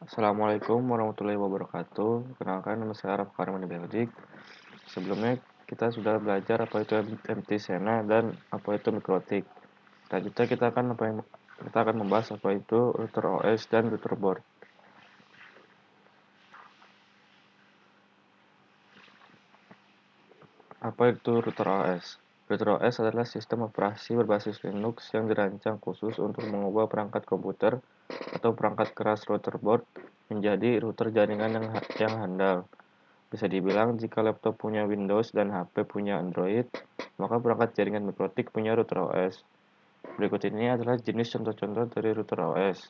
Assalamualaikum warahmatullahi wabarakatuh. Kenalkan nama saya Araf Karman Beldik. Sebelumnya kita sudah belajar apa itu empty Sena dan apa itu mikrotik. Selanjutnya kita akan membahas apa itu router OS dan router board. Apa itu router OS? Router OS adalah sistem operasi berbasis Linux yang dirancang khusus untuk mengubah perangkat komputer atau perangkat keras router board menjadi router jaringan yang handal. Bisa dibilang jika laptop punya Windows dan HP punya Android, maka perangkat jaringan mikrotik punya router OS. Berikut ini adalah jenis contoh-contoh dari router OS.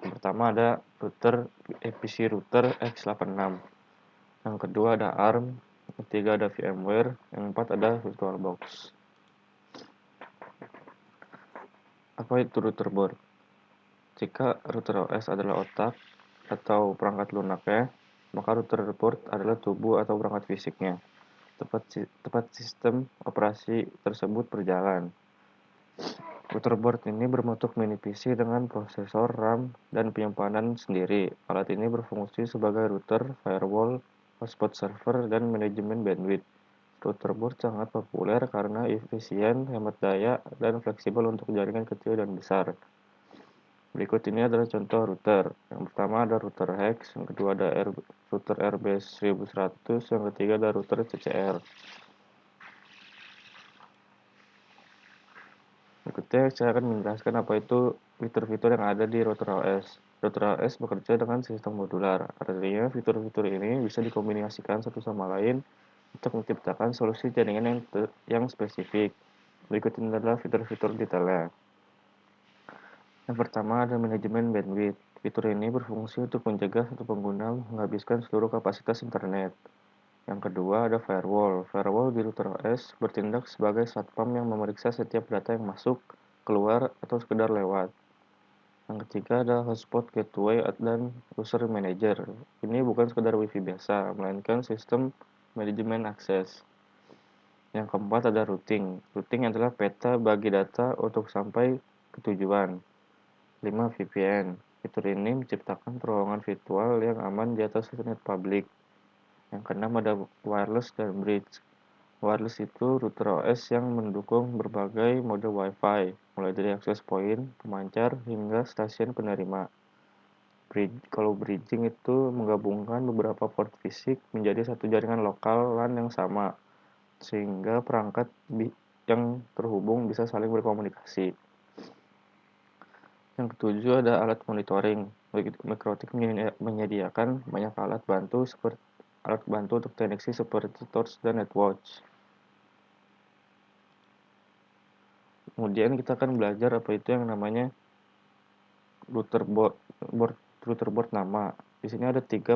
Yang pertama ada router EPC router x86. Yang kedua ada ARM. Yang ketiga ada VMware. Yang keempat ada VirtualBox. Apa itu router board? Jika router OS adalah otak atau perangkat lunaknya, maka router board adalah tubuh atau perangkat fisiknya. Tepat sistem operasi tersebut berjalan. Router board ini berbentuk mini PC dengan prosesor, RAM, dan penyimpanan sendiri. Alat ini berfungsi sebagai router, firewall, hotspot server, dan manajemen bandwidth. Router board sangat populer karena efisien, hemat daya, dan fleksibel untuk jaringan kecil dan besar. Berikut ini adalah contoh router. Yang pertama ada router hex, yang kedua ada router RB1100, yang ketiga ada router CCR. Berikutnya saya akan menjelaskan apa itu fitur-fitur yang ada di router OS. Router OS bekerja dengan sistem modular, artinya fitur-fitur ini bisa dikombinasikan satu sama lain untuk menciptakan solusi jaringan yang spesifik. Berikut ini adalah fitur-fitur detailnya. Yang pertama ada manajemen bandwidth. Fitur ini berfungsi untuk mencegah satu pengguna menghabiskan seluruh kapasitas internet. Yang kedua ada firewall. Firewall di router OS bertindak sebagai satpam yang memeriksa setiap data yang masuk, keluar, atau sekedar lewat. Yang ketiga ada hotspot gateway dan user manager. Ini bukan sekedar wifi biasa, melainkan sistem manajemen akses. Yang keempat ada routing. Routing adalah peta bagi data untuk sampai ke tujuan. 5. VPN. Fitur ini menciptakan terowongan virtual yang aman di atas internet publik. Yang keenam ada wireless dan bridge. Wireless itu router OS yang mendukung berbagai mode Wi-Fi, mulai dari access point, pemancar, hingga stasiun penerima. Kalau bridging itu menggabungkan beberapa port fisik menjadi satu jaringan lokal LAN yang sama, sehingga perangkat yang terhubung bisa saling berkomunikasi. Yang ketujuh ada alat monitoring. Mikrotik menyediakan banyak alat bantu untuk deteksi seperti torch dan netwatch. Kemudian kita akan belajar apa itu yang namanya router board nama. Di sini ada 3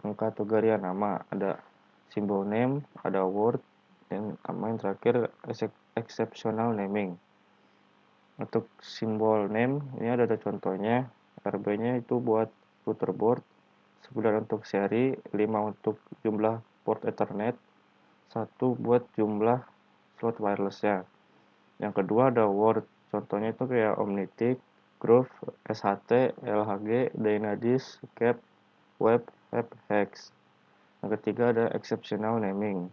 pengkategorian nama. Ada symbol name, ada word, dan nama yang terakhir exceptional naming. Untuk simbol name ini ada contohnya. RB-nya itu buat router board, 9 untuk seri, 5 untuk jumlah port Ethernet, 1 buat jumlah slot wireless-nya. Yang kedua ada word, contohnya itu kayak Omnitic, Groove, SHT, LHG, Dynadis, Cap, Web, Hex. Yang ketiga ada exceptional naming,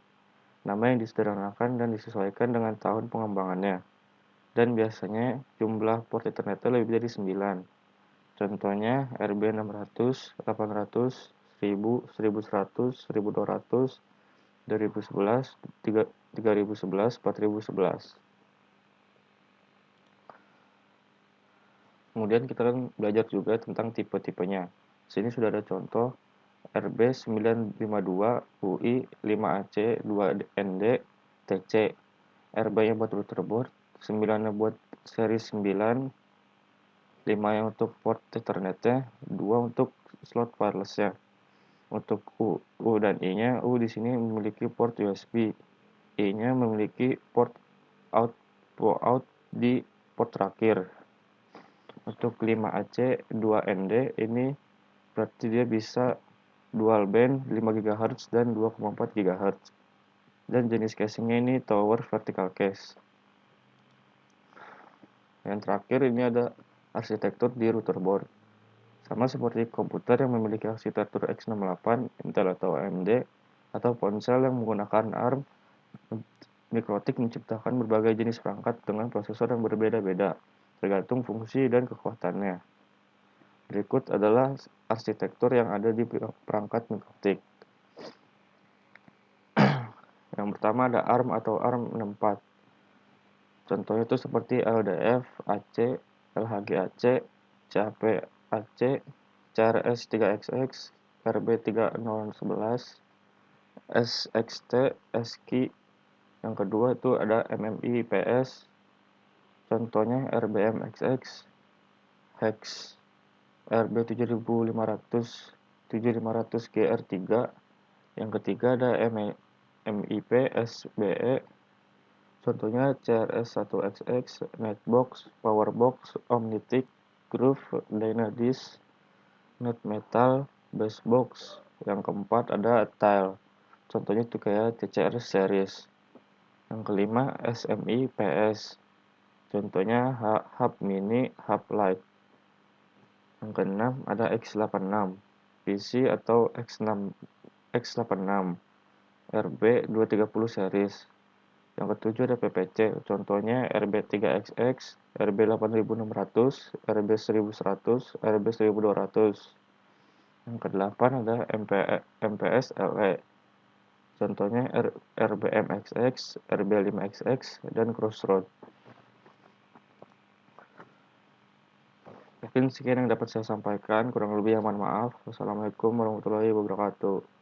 nama yang disederhanakan dan disesuaikan dengan tahun pengembangannya. Dan biasanya jumlah port Ethernetnya lebih dari 9. Contohnya RB600, 800, 1000, 1100, 1200, 2011, 3011, 4011. Kemudian kita akan belajar juga tentang tipe-tipenya. Sini sudah ada contoh RB952, UI, 5AC, 2ND, TC. RB-nya buat router board, 9-nya buat seri 9, 5 yang untuk port Ethernet-nya, 2 untuk slot wireless-nya. Untuk U dan I-nya, U di sini memiliki port USB. I-nya memiliki port out di port terakhir. Untuk 5AC 2ND ini berarti dia bisa dual band 5 GHz dan 2,4 GHz. Dan jenis casingnya ini tower vertical case. Yang terakhir ini ada arsitektur di router board. Sama seperti komputer yang memiliki arsitektur x68, Intel atau AMD, atau ponsel yang menggunakan ARM, Mikrotik menciptakan berbagai jenis perangkat dengan prosesor yang berbeda-beda, tergantung fungsi dan kekuatannya. Berikut adalah arsitektur yang ada di perangkat Mikrotik. Yang pertama ada ARM atau ARM64. Contohnya itu seperti LDF, AC, LHG-AC, CAP-AC, CRS-3XX, RB3011, SXT, SKI. Yang kedua itu ada MMI PS, contohnya RBMXX, Hex, RB7500, 7500 GR3. Yang ketiga ada MIP SBE, contohnya CRS1XX, Netbox, Powerbox, Omnitic, Groove, Dynadis, Netmetal, Basebox. Yang keempat ada Tile, contohnya itu kayak TCR series. Yang kelima SMI PS, contohnya Hub Mini, Hub Lite. Yang keenam ada X86, PC atau X86, RB230 series. Yang ketujuh ada PPC, contohnya RB3XX, RB8600, RB1100, RB1200. Yang kedelapan ada MPS LE, contohnya RBMXX, RB5XX, dan Crossroad. Mungkin sekian yang dapat saya sampaikan, kurang lebih mohon maaf. Wassalamualaikum warahmatullahi wabarakatuh.